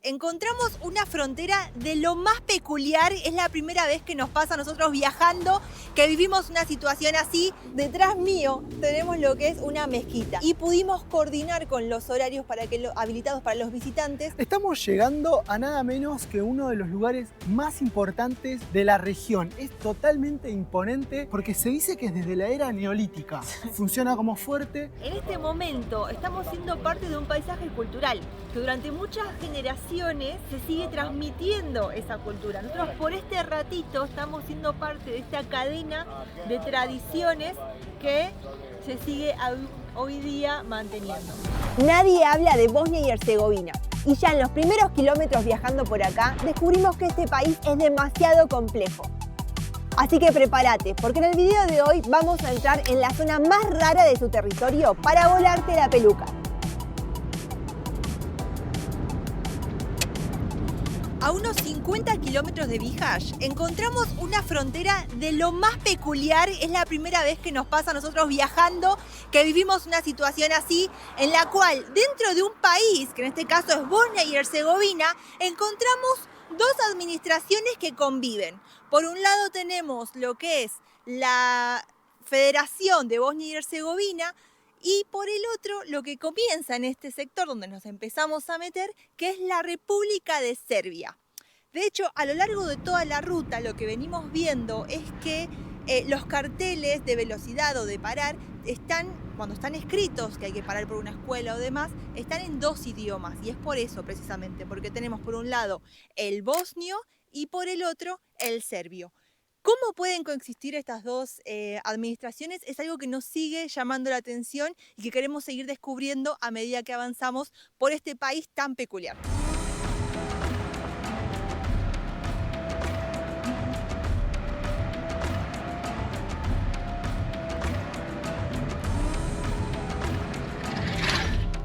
encontramos una frontera de lo más peculiar. Es la primera vez que nos pasa a nosotros viajando, que vivimos una situación así. Detrás mío tenemos lo que es una mezquita y pudimos coordinar con los horarios habilitados para los visitantes. Estamos llegando a nada menos que uno de los lugares más importantes de la región. Es totalmente imponente porque se dice que es desde la era neolítica. Funciona como fuerte. En este momento estamos siendo parte de un paisaje cultural que durante muchas generaciones se sigue transmitiendo esa cultura. Nosotros por este ratito estamos siendo parte de esta cadena de tradiciones que se sigue hoy día manteniendo. Nadie habla de Bosnia y Herzegovina. Y ya en los primeros kilómetros viajando por acá, descubrimos que este país es demasiado complejo. Así que prepárate, porque en el video de hoy vamos a entrar en la zona más rara de su territorio para volarte la peluca. A unos 50 kilómetros de Bihać encontramos una frontera de lo más peculiar. Es la primera vez que nos pasa a nosotros viajando, que vivimos una situación así, en la cual dentro de un país, que en este caso es Bosnia y Herzegovina, encontramos dos administraciones que conviven. Por un lado tenemos lo que es la Federación de Bosnia y Herzegovina, y por el otro, lo que comienza en este sector donde nos empezamos a meter, que es la República de Serbia. De hecho, a lo largo de toda la ruta, lo que venimos viendo es que los carteles de velocidad o de parar cuando están escritos, que hay que parar por una escuela o demás, están en dos idiomas. Y es por eso, precisamente, porque tenemos por un lado el bosnio y por el otro el serbio. ¿Cómo pueden coexistir estas dos administraciones? Es algo que nos sigue llamando la atención y que queremos seguir descubriendo a medida que avanzamos por este país tan peculiar.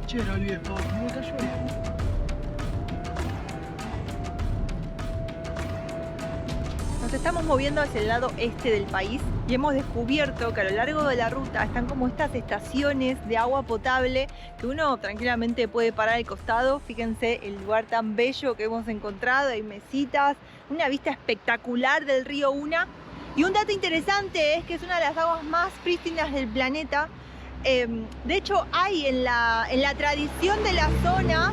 Che, no olvides, me cayó esto. Nos estamos moviendo hacia el lado este del país y hemos descubierto que a lo largo de la ruta están como estas estaciones de agua potable que uno tranquilamente puede parar al costado. Fíjense el lugar tan bello que hemos encontrado, hay mesitas, una vista espectacular del río Una. Y un dato interesante es que es una de las aguas más prístinas del planeta. De hecho, hay en la tradición de la zona,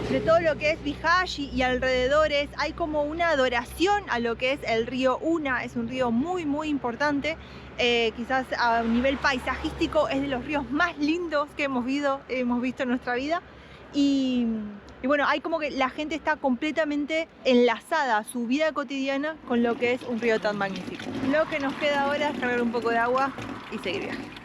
de todo lo que es Bihać y alrededores, hay como una adoración a lo que es el río Una. Es un río muy muy importante, quizás a nivel paisajístico es de los ríos más lindos que hemos visto en nuestra vida. Y bueno, hay como que la gente está completamente enlazada a su vida cotidiana con lo que es un río tan magnífico. Lo que nos queda ahora es cargar un poco de agua y seguir viajando.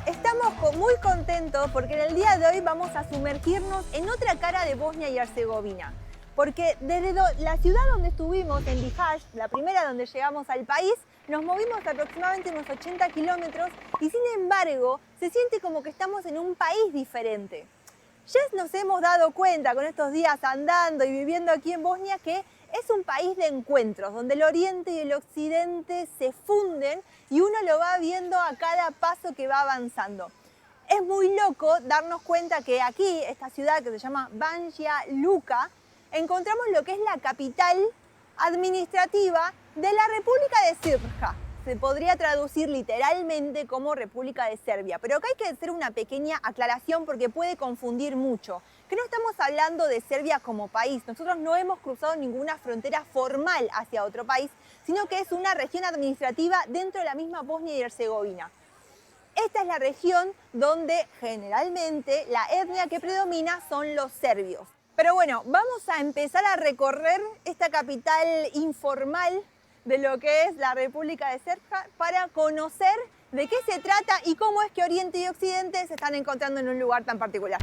Estamos muy contentos porque en el día de hoy vamos a sumergirnos en otra cara de Bosnia y Herzegovina. Porque desde la ciudad donde estuvimos, en Bihać, la primera donde llegamos al país, nos movimos aproximadamente unos 80 kilómetros y sin embargo se siente como que estamos en un país diferente. Ya nos hemos dado cuenta con estos días andando y viviendo aquí en Bosnia que es un país de encuentros, donde el oriente y el occidente se funden y uno lo va viendo a cada paso que va avanzando. Es muy loco darnos cuenta que aquí, esta ciudad que se llama Banja Luka, encontramos lo que es la capital administrativa de la República de Srpska. Se podría traducir literalmente como República de Serbia, pero acá hay que hacer una pequeña aclaración porque puede confundir mucho. Que no estamos hablando de Serbia como país, nosotros no hemos cruzado ninguna frontera formal hacia otro país, sino que es una región administrativa dentro de la misma Bosnia y Herzegovina. Esta es la región donde generalmente la etnia que predomina son los serbios. Pero bueno, vamos a empezar a recorrer esta capital informal de lo que es la República de Srpska para conocer de qué se trata y cómo es que Oriente y Occidente se están encontrando en un lugar tan particular.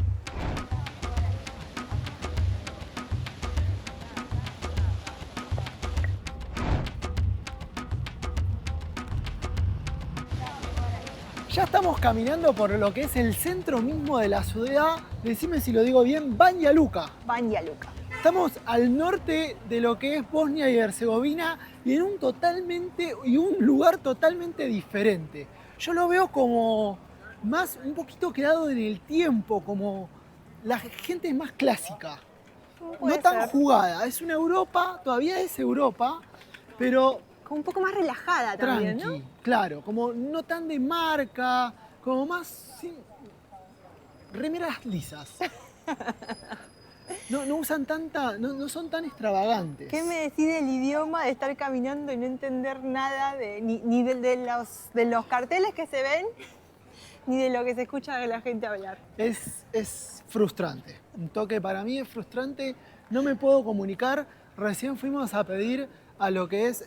Ya ya estamos caminando por lo que es el centro mismo de la ciudad, decime si lo digo bien, Banja Luka. Banja Luka. Estamos al norte de lo que es Bosnia y Herzegovina y en un lugar totalmente diferente. Yo lo veo como más un poquito quedado en el tiempo, como la gente es más clásica, no tan jugada. Es una Europa, todavía es Europa, pero Como un poco más relajada también, tranqui, ¿no? claro, como no tan de marca, como más remeras lisas. No usan no son tan extravagantes. ¿Qué me decís del idioma de estar caminando y no entender nada ni de los carteles que se ven, ni de lo que se escucha de la gente hablar? Es frustrante. Un toque para mí es frustrante. No me puedo comunicar. Recién fuimos a pedir a lo que es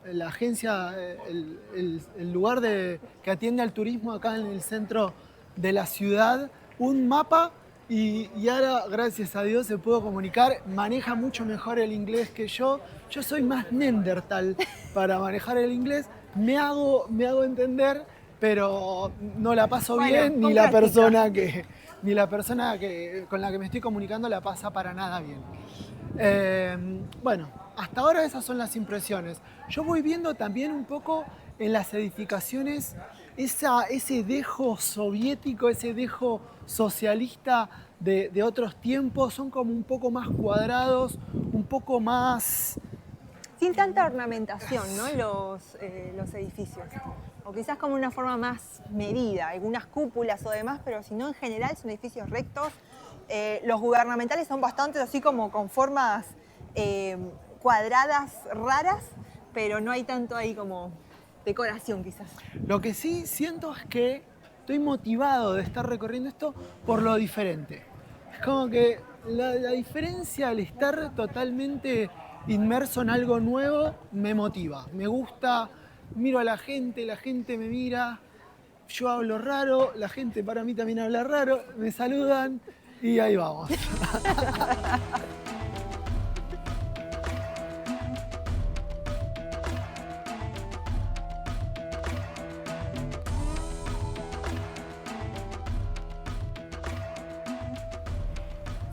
la agencia, el lugar que atiende al turismo acá en el centro de la ciudad, un mapa. Y ahora, gracias a Dios, se pudo comunicar. Maneja mucho mejor el inglés que yo. Yo soy más neandertal para manejar el inglés. Me hago entender, pero no la paso bien, Con ni la práctica. persona con la que me estoy comunicando la pasa para nada bien. Bueno, hasta ahora esas son las impresiones. Yo voy viendo también un poco en las edificaciones ese dejo soviético, ese dejo socialista de otros tiempos. Son como un poco más cuadrados, un poco más... Sin tanta ornamentación, ¿no? Los edificios. O quizás como una forma más medida, algunas cúpulas o demás, pero si no, en general son edificios rectos. Los gubernamentales son bastante así como con formas cuadradas raras, pero no hay tanto ahí como decoración quizás. Lo que sí siento es que estoy motivado de estar recorriendo esto por lo diferente. Es como que la diferencia al estar totalmente inmerso en algo nuevo me motiva. Me gusta, miro a la gente me mira, yo hablo raro, la gente para mí también habla raro, me saludan y ahí vamos.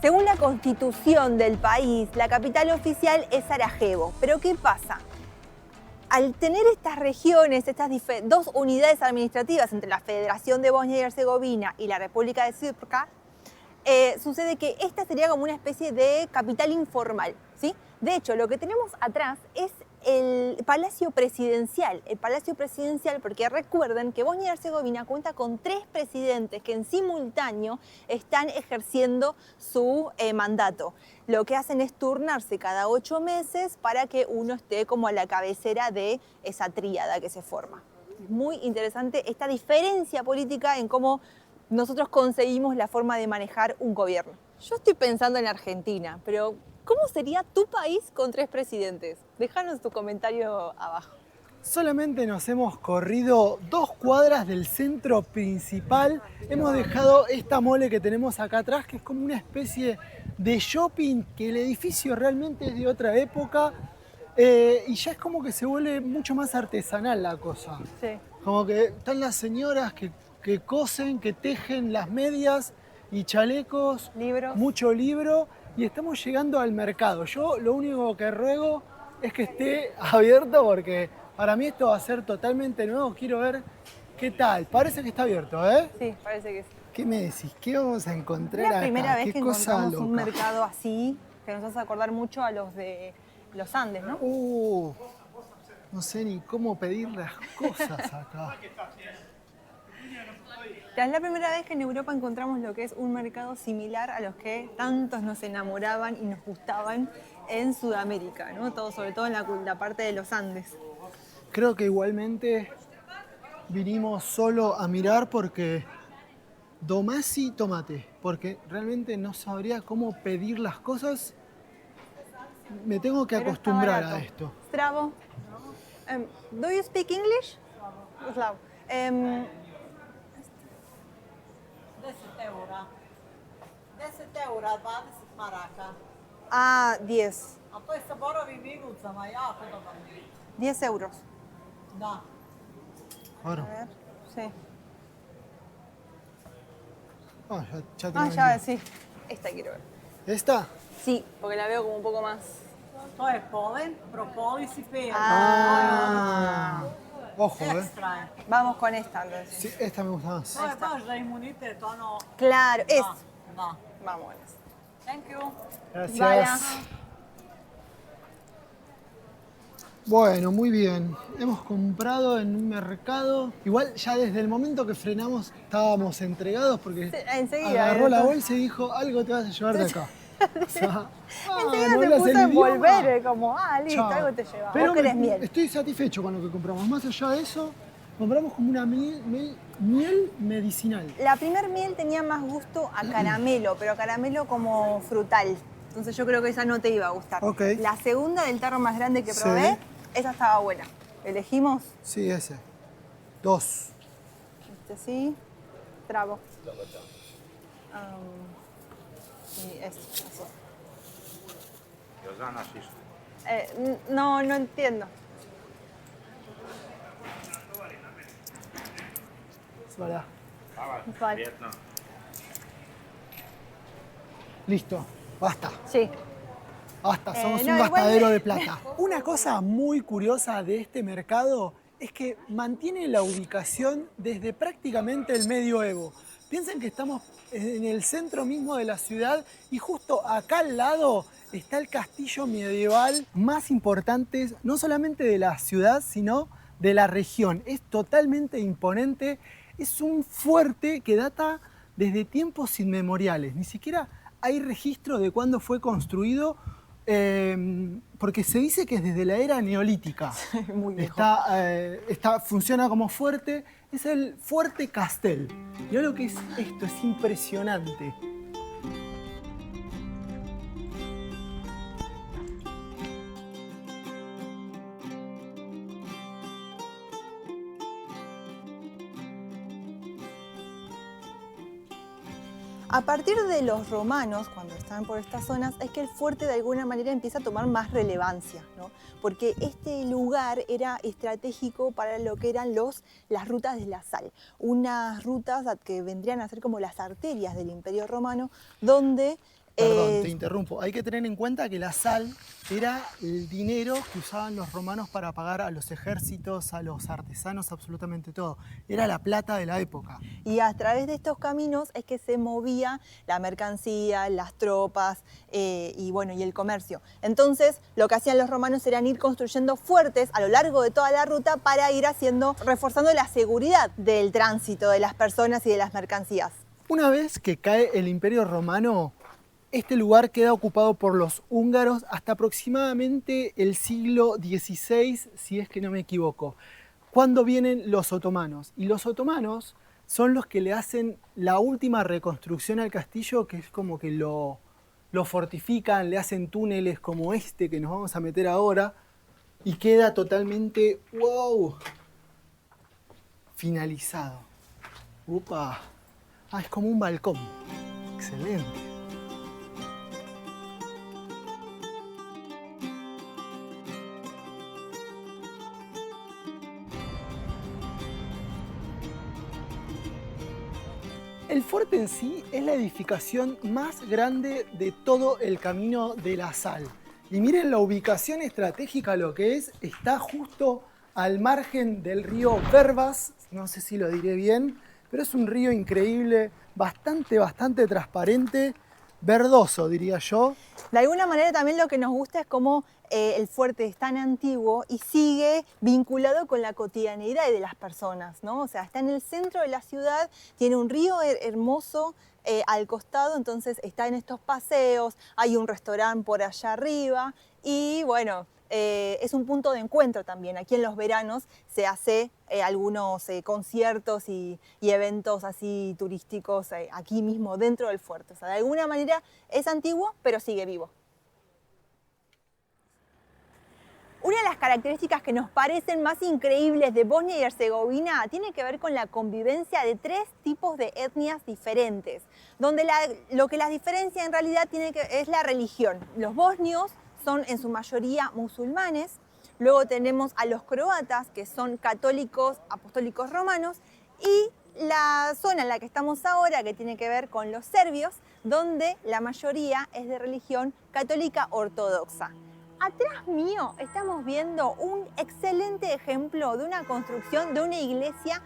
Según la constitución del país, la capital oficial es Sarajevo. Pero ¿qué pasa? Al tener estas regiones, estas dos unidades administrativas entre la Federación de Bosnia y Herzegovina y la República de Srpska, sucede que esta sería como una especie de capital informal, ¿sí? De hecho, lo que tenemos atrás es el Palacio Presidencial. El Palacio Presidencial, porque recuerden que Bosnia y Herzegovina cuenta con 3 presidentes que en simultáneo están ejerciendo su mandato. Lo que hacen es turnarse cada 8 meses para que uno esté como a la cabecera de esa tríada que se forma. Es muy interesante esta diferencia política en cómo nosotros conseguimos la forma de manejar un gobierno. Yo estoy pensando en Argentina, pero ¿cómo sería tu país con 3 presidentes? Déjanos tu comentario abajo. Solamente nos hemos corrido 2 cuadras del centro principal. Hemos dejado esta mole que tenemos acá atrás, que es como una especie de shopping, que el edificio realmente es de otra época. Y ya es como que se vuelve mucho más artesanal la cosa. Sí. Como que están las señoras que cosen, que tejen las medias y chalecos. Libros. Mucho libro. Y estamos llegando al mercado. Yo lo único que ruego es que esté abierto porque para mí esto va a ser totalmente nuevo. Quiero ver qué tal. Parece que está abierto, ¿eh? Sí, parece que sí. ¿Qué me decís? ¿Qué vamos a encontrar Es la acá? primera vez ¿Qué que cosa encontramos un loca? mercado así, que nos hace acordar mucho a los de los Andes, ¿no? No sé ni cómo pedir las cosas acá. Es la primera vez que en Europa encontramos lo que es un mercado similar a los que tantos nos enamoraban y nos gustaban en Sudamérica, ¿no? Todo, sobre todo en la parte de los Andes. Creo que igualmente vinimos solo a mirar porque domasi tomate, porque realmente no sabría cómo pedir las cosas. Me tengo que Pero está acostumbrar barato. a esto. Stravo. Do you speak English? Slav. 10 eura, 20 maraka. 10. A to je sa borovim iglcama, jako dobar. 10 euros. Da. Bueno, A ver, sí. Ah, ya te Ah, lo ya, vendí. sí. Esta quiero ver. ¿Esta? Sí, porque la veo como un poco más... To je polen, propolis i perla. Ah. Ojo, Ekstra je. Vamos con esta entonces. Sí, esta me gusta más. To je baš za imunitet, ono... Claro, es. Da. Vamos con esta. Thank you. Gracias. Vaya. Bueno, muy bien. Hemos comprado en un mercado. Igual ya desde el momento que frenamos estábamos entregados porque Sí, enseguida, agarró la entonces. bolsa y dijo, algo te vas a llevar de acá. O sea, Enseguida ¿no se hablas puso el a idioma? envolver, como, listo, Chao. algo te lleva. Pero ¿Vos querés miel? estoy satisfecho con lo que compramos. Más allá de eso, compramos como una miel medicinal. La primer miel tenía más gusto a caramelo, pero caramelo como frutal. Entonces yo creo que esa no te iba a gustar. Ok. La segunda del tarro más grande que Sí. probé, esa estaba buena. ¿Elegimos? Sí, ese. 2. Este sí. Trago. Y este, así. No entiendo. Voilà. Vale. Listo. Basta. Sí. Basta, somos no, un igual gastadero me- de plata. Una cosa muy curiosa de este mercado es que mantiene la ubicación desde prácticamente el medioevo. Piensen que estamos en el centro mismo de la ciudad y justo acá al lado está el castillo medieval más importante, no solamente de la ciudad, sino de la región. Es totalmente imponente, es un fuerte que data desde tiempos inmemoriales. Ni siquiera hay registro de cuándo fue construido, porque se dice que es desde la era neolítica. Muy viejo. Funciona como fuerte, es el Fuerte Castel. Mirá lo que es esto, es impresionante. A partir de los romanos, cuando estaban por estas zonas, es que el fuerte de alguna manera empieza a tomar más relevancia, ¿no? Porque este lugar era estratégico para lo que eran las rutas de la sal, unas rutas que vendrían a ser como las arterias del Imperio Romano, donde... Perdón, te interrumpo. Hay que tener en cuenta que la sal era el dinero que usaban los romanos para pagar a los ejércitos, a los artesanos, absolutamente todo. Era la plata de la época. Y a través de estos caminos es que se movía la mercancía, las tropas y el comercio. Entonces, lo que hacían los romanos era ir construyendo fuertes a lo largo de toda la ruta para ir reforzando la seguridad del tránsito de las personas y de las mercancías. Una vez que cae el Imperio Romano, este lugar queda ocupado por los húngaros hasta aproximadamente el siglo XVI, si es que no me equivoco, cuando vienen los otomanos. Y los otomanos son los que le hacen la última reconstrucción al castillo, que es como que lo fortifican, le hacen túneles como este que nos vamos a meter ahora, y queda totalmente, wow, finalizado. ¡Upa! Ah, es como un balcón. Excelente. El fuerte en sí es la edificación más grande de todo el Camino de la Sal. Y miren la ubicación estratégica, lo que es, está justo al margen del río Verbas, no sé si lo diré bien, pero es un río increíble, bastante transparente, verdoso diría yo. De alguna manera también lo que nos gusta es cómo el fuerte es tan antiguo y sigue vinculado con la cotidianeidad de las personas, ¿no? O sea, está en el centro de la ciudad, tiene un río hermoso al costado, entonces está en estos paseos, hay un restaurante por allá arriba y bueno, es un punto de encuentro también. Aquí en los veranos se hace algunos conciertos y eventos así turísticos aquí mismo dentro del fuerte. O sea, de alguna manera es antiguo, pero sigue vivo. Una de las características que nos parecen más increíbles de Bosnia y Herzegovina tiene que ver con la convivencia de 3 tipos de etnias diferentes, donde lo que las diferencia en realidad es la religión. Los bosnios son en su mayoría musulmanes, luego tenemos a los croatas, que son católicos apostólicos romanos, y la zona en la que estamos ahora, que tiene que ver con los serbios, donde la mayoría es de religión católica ortodoxa. Atrás mío estamos viendo un excelente ejemplo de una construcción de una iglesia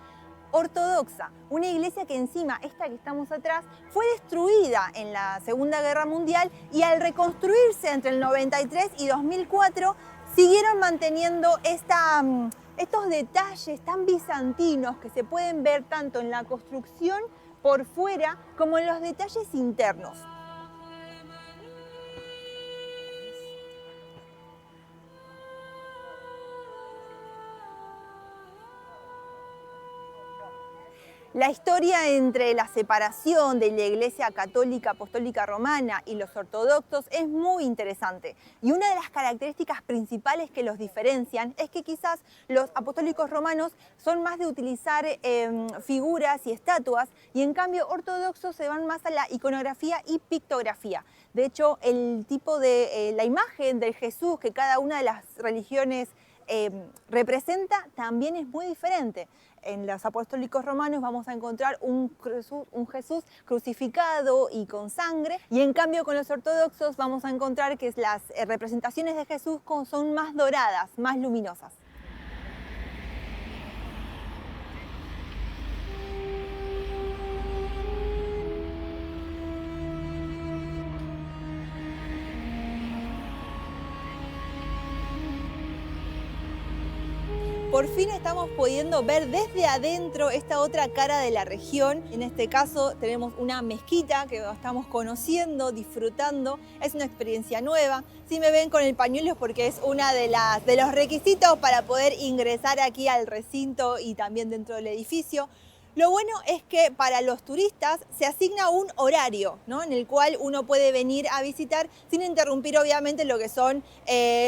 ortodoxa, una iglesia que encima, esta que estamos atrás, fue destruida en la Segunda Guerra Mundial y al reconstruirse entre el 93 y 2004 siguieron manteniendo estos detalles tan bizantinos que se pueden ver tanto en la construcción por fuera como en los detalles internos. La historia entre la separación de la Iglesia Católica Apostólica Romana y los ortodoxos es muy interesante. Y una de las características principales que los diferencian es que quizás los apostólicos romanos son más de utilizar figuras y estatuas, y en cambio ortodoxos se van más a la iconografía y pictografía. De hecho, el tipo de la imagen del Jesús que cada una de las religiones representa también es muy diferente. En los apostólicos romanos vamos a encontrar un Jesús crucificado y con sangre, y en cambio con los ortodoxos vamos a encontrar que las representaciones de Jesús son más doradas, más luminosas. Por fin estamos pudiendo ver desde adentro esta otra cara de la región. En este caso tenemos una mezquita que estamos conociendo, disfrutando. Es una experiencia nueva. Si me ven con el pañuelo es porque es una de los requisitos para poder ingresar aquí al recinto y también dentro del edificio. Lo bueno es que para los turistas se asigna un horario, ¿no?, en el cual uno puede venir a visitar sin interrumpir obviamente lo que son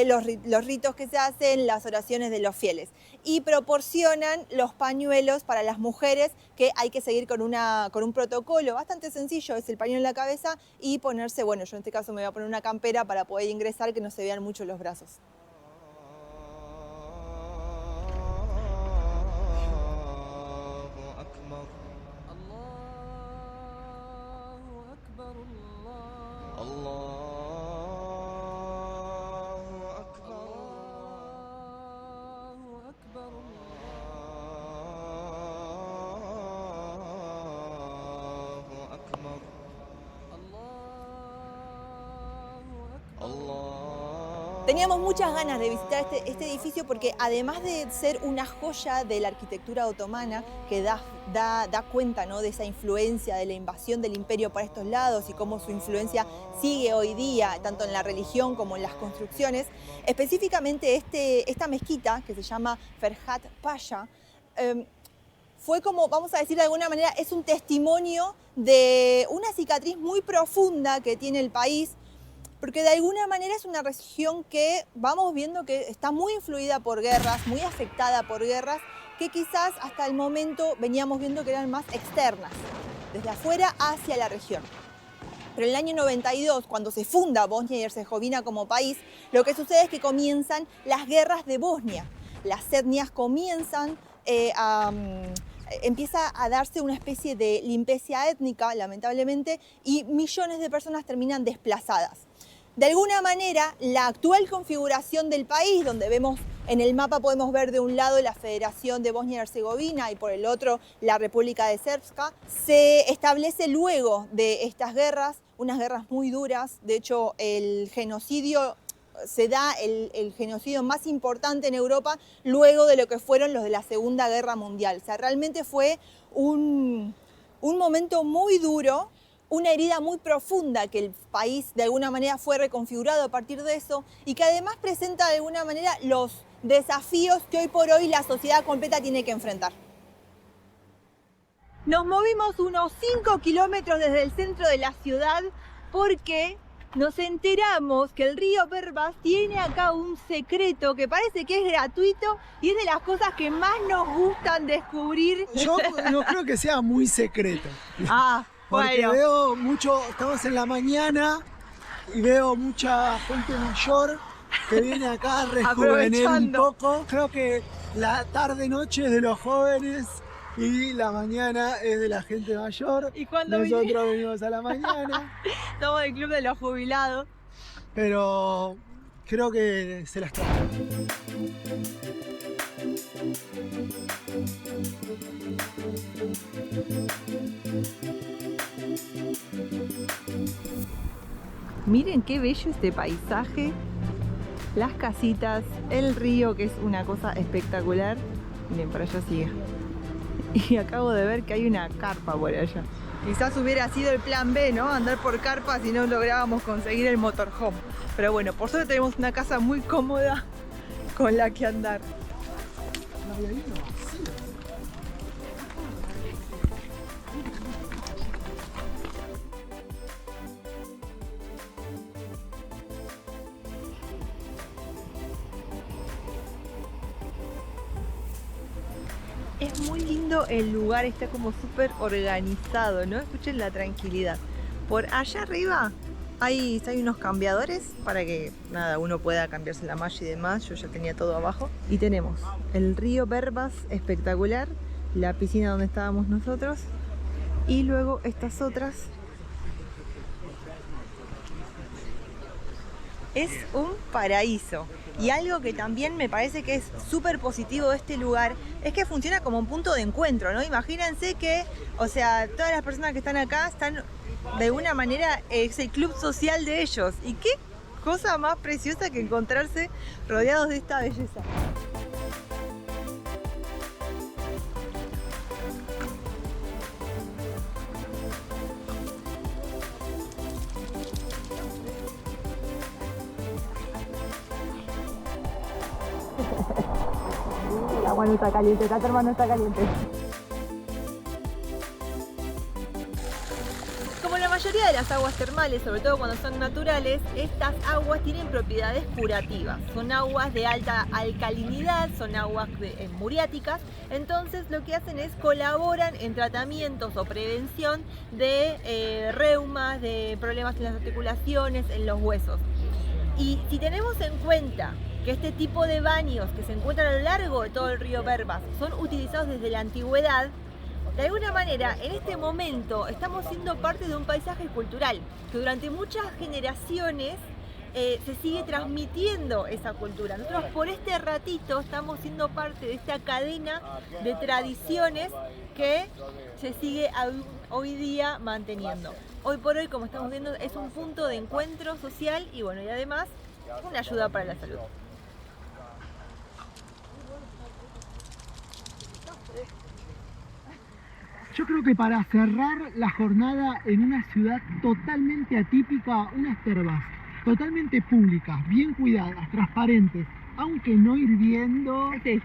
los ritos que se hacen, las oraciones de los fieles. Y proporcionan los pañuelos para las mujeres, que hay que seguir con un protocolo bastante sencillo. Es el pañuelo en la cabeza y ponerse, bueno, yo en este caso me voy a poner una campera para poder ingresar, que no se vean mucho los brazos. Teníamos muchas ganas de visitar este edificio porque además de ser una joya de la arquitectura otomana que da cuenta, ¿no?, de esa influencia de la invasión del imperio para estos lados y cómo su influencia sigue hoy día, tanto en la religión como en las construcciones, específicamente esta mezquita que se llama Ferhat Pasha, fue como, vamos a decir de alguna manera, es un testimonio de una cicatriz muy profunda que tiene el país, porque de alguna manera es una región que vamos viendo que está muy influida por guerras, muy afectada por guerras, que quizás hasta el momento veníamos viendo que eran más externas, desde afuera hacia la región. Pero en el año 92, cuando se funda Bosnia y Herzegovina como país, lo que sucede es que comienzan las guerras de Bosnia. Las etnias comienzan empieza a darse una especie de limpieza étnica, lamentablemente, y millones de personas terminan desplazadas. De alguna manera, la actual configuración del país, donde vemos en el mapa, podemos ver de un lado la Federación de Bosnia y Herzegovina y por el otro la República de Srpska, se establece luego de estas guerras, unas guerras muy duras. De hecho, el genocidio se da el genocidio más importante en Europa luego de lo que fueron los de la Segunda Guerra Mundial. O sea, realmente fue un momento muy duro, una herida muy profunda que el país de alguna manera fue reconfigurado a partir de eso y que además presenta de alguna manera los desafíos que hoy por hoy la sociedad completa tiene que enfrentar. Nos movimos unos 5 kilómetros desde el centro de la ciudad porque nos enteramos que el río Verbas tiene acá un secreto que parece que es gratuito y es de las cosas que más nos gustan descubrir. Yo no creo que sea muy secreto. Porque bueno, veo mucho, estamos en la mañana y veo mucha gente mayor que viene acá a rejuvenecer un poco. Creo que la tarde-noche de los jóvenes y la mañana es de la gente mayor. Y cuando nosotros venimos a la mañana. Estamos del club de los jubilados. Pero creo que se las trajo. Miren qué bello este paisaje, las casitas, el río, que es una cosa espectacular. Miren, para allá sigue. Y acabo de ver que hay una carpa por allá. Quizás hubiera sido el plan B, ¿no? Andar por carpa si no lográbamos conseguir el motorhome. Pero bueno, por suerte tenemos una casa muy cómoda con la que andar. Es muy lindo el lugar, está como súper organizado, ¿no? Escuchen la tranquilidad. Por allá arriba hay unos cambiadores para que nada, uno pueda cambiarse la malla y demás. Yo ya tenía todo abajo. Y tenemos el río Verbas, espectacular, la piscina donde estábamos nosotros y luego estas otras. Es un paraíso. Y algo que también me parece que es súper positivo de este lugar es que funciona como un punto de encuentro, ¿no? Imagínense que, o sea, todas las personas que están acá están, de alguna manera, es el club social de ellos. Y qué cosa más preciosa que encontrarse rodeados de esta belleza. El agua no está caliente, esta terma no está caliente. Como la mayoría de las aguas termales, sobre todo cuando son naturales, estas aguas tienen propiedades curativas. Son aguas de alta alcalinidad, son aguas muriáticas, entonces lo que hacen es colaboran en tratamientos o prevención de reumas, de problemas en las articulaciones, en los huesos. Y si tenemos en cuenta que este tipo de baños que se encuentran a lo largo de todo el río Verbas son utilizados desde la antigüedad, de alguna manera en este momento estamos siendo parte de un paisaje cultural que durante muchas generaciones se sigue transmitiendo esa cultura. Nosotros por este ratito estamos siendo parte de esta cadena de tradiciones que se sigue hoy día manteniendo. Hoy por hoy, como estamos viendo, es un punto de encuentro social y bueno, y además una ayuda para la salud. Yo creo que para cerrar la jornada en una ciudad totalmente atípica, unas termas totalmente públicas, bien cuidadas, transparentes, aunque no hirviendo. Sí.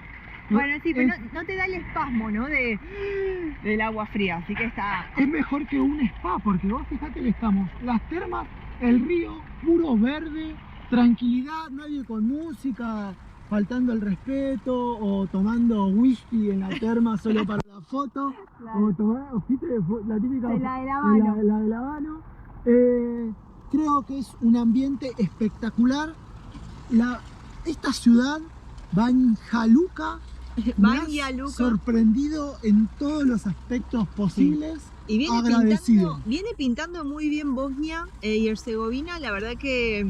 Bueno, sí, pero no te da el espasmo, ¿no? Del agua fría, así que está... Es mejor que un spa, porque vos fíjate que estamos, las termas, el río, puro verde, tranquilidad, nadie con música, faltando el respeto, o tomando whisky en la terma solo para la foto, claro. O tomar, ¿viste? La típica de la de La Habano. La de La Habano. Creo que es un ambiente espectacular. Esta ciudad, Banja Luka, sorprendido en todos los aspectos posibles. Sí. Y viene pintando muy bien Bosnia y Herzegovina. La verdad que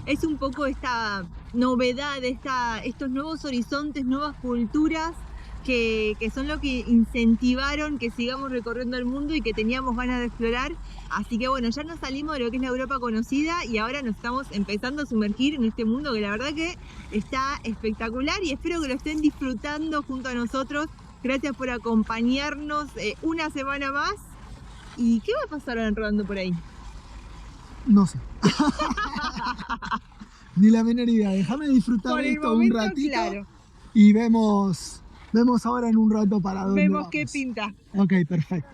es un poco esta novedad, estos nuevos horizontes, nuevas culturas que son lo que incentivaron que sigamos recorriendo el mundo y que teníamos ganas de explorar. Así que bueno, ya nos salimos de lo que es la Europa conocida y ahora nos estamos empezando a sumergir en este mundo que la verdad que está espectacular y espero que lo estén disfrutando junto a nosotros. Gracias por acompañarnos una semana más. ¿Y qué va a pasar ahora rodando por ahí? No sé. Ni la menor idea. Déjame disfrutar de esto un ratito. Claro. Y vemos ahora en un rato para dónde vemos vamos. Qué pinta. Ok, perfecto.